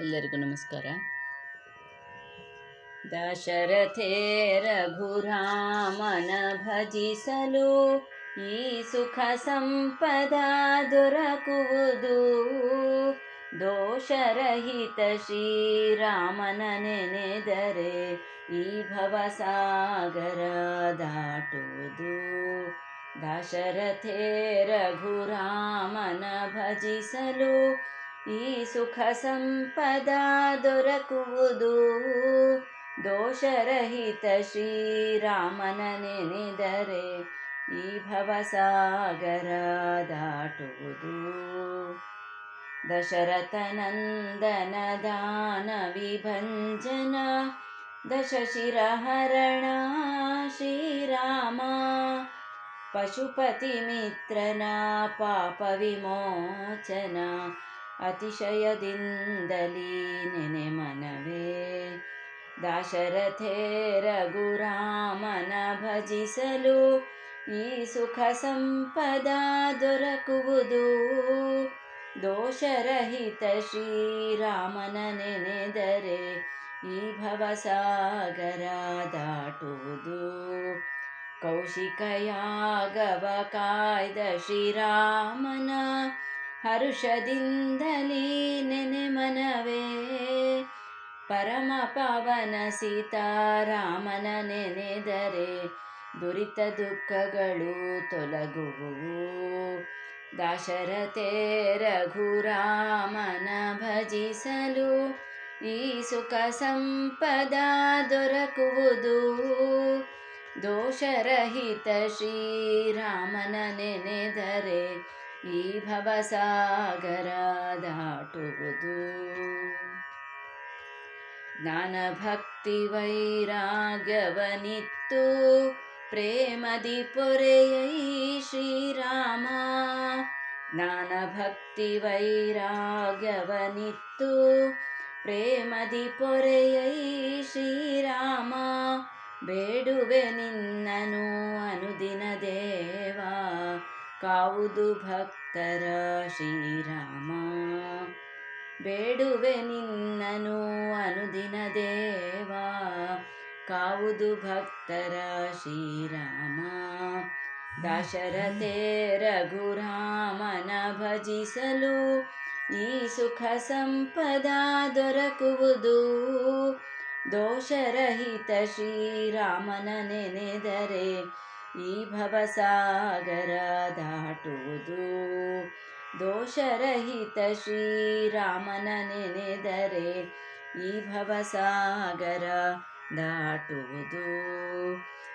ಎಲ್ಲರಿಗೂ ನಮಸ್ಕಾರ. ದಶರಥೇ ರಘುರಾಮನ ಭಜಿಸಲು ಈ ಸುಖ ಸಂಪದ ದೊರಕುವುದು. ದೋಷರಹಿತ ಶ್ರೀರಾಮನ ನೆನೆದರೆ ಈ ಭವಸಾಗರ ದಾಟುವುದು. ದಶರಥೇ ರಘುರಾಮನ ಭಜಿಸಲು ಈ ಸುಖ ಸಂಪದ ದೊರಕುವುದು. ದೋಷರಹಿತ ಶ್ರೀರಾಮನ ನೆನೆದರೆ ಈ ಭವಸಾಗರ ದಾಟುವುದು. ದಶರಥನಂದನ ದಾನ ವಿಭಂಜನ ದಶಶಿರಹರಣ ಶ್ರೀರಾಮ. ಪಶುಪತಿ ಮಿತ್ರನ ಪಾಪ ವಿಮೋಚನ ಅತಿಶಯದಿಂದಲೀ ನೆನೆ ಮನವೇ. ದಶರಥೇ ರಘುರಾಮನ ಭಜಿಸಲು ಈ ಸುಖ ಸಂಪದ ದೊರಕುವುದು. ದೋಷರಹಿತ ಶ್ರೀರಾಮನ ನೆನೆದರೆ ಈ ಭವಸಾಗರ ದಾಟುವುದು. ಕೌಶಿಕಯಾಗವ ಕಾಯ್ದ ಶ್ರೀರಾಮನ ಹರುಷದಿಂದಲೀ ನೆನೆ ಮನವೇ. ಪರಮ ಪಾವನ ಸೀತಾರಾಮನ ನೆನೆದರೆ ದುರಿತ ದುಃಖಗಳು ತೊಲಗುವುವು. ದಶರಥೇ ರಘುರಾಮನ ಭಜಿಸಲು ಈ ಸುಖ ಸಂಪದ ದೊರಕುವುದು. ದೋಷರಹಿತ ಶ್ರೀರಾಮನ ನೆನೆದರೆ ಈ ಭವಸಾಗರ ದಾಟುವುದು. ಜ್ಞಾನ ಭಕ್ತಿ ವೈರಾಗ್ಯವನಿತ್ತು ಪ್ರೇಮದಿ ಪೊರೆಯೈ ಶ್ರೀರಾಮ. ಜ್ಞಾನ ಭಕ್ತಿ ವೈರಾಗ್ಯವನಿತ್ತು ಪ್ರೇಮದಿ ಪೊರೆಯೈ ಶ್ರೀರಾಮ. ಬೇಡುವೆ ನಿನ್ನನು ಅನುದಿನ ದೇವ ಕಾವುದು ಭಕ್ತರ ಶ್ರೀರಾಮ. ಬೇಡುವೆ ನಿನ್ನನು ಅನುದಿನ ದೇವ ಕಾವುದು ಭಕ್ತರ ಶ್ರೀರಾಮ. ದಶರಥೇ ರಘುರಾಮನ ಭಜಿಸಲು ಈ ಸುಖ ಸಂಪದ ದೊರಕುವುದು. ದೋಷರಹಿತ ಶ್ರೀರಾಮನ ನೆನೆದರೆ ಈ ಭವಸಾಗರ ದಾಟುವುದು. ದೋಷರಹಿತ ಶ್ರೀರಾಮನ ನೆನೆದರೆ ಈ ಭವಸಾಗರ ದಾಟುವುದು.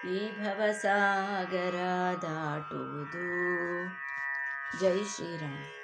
ಈ ಭವಸಾಗರ ದಾಟುವುದು. ಜೈ ಶ್ರೀರಾಮ್.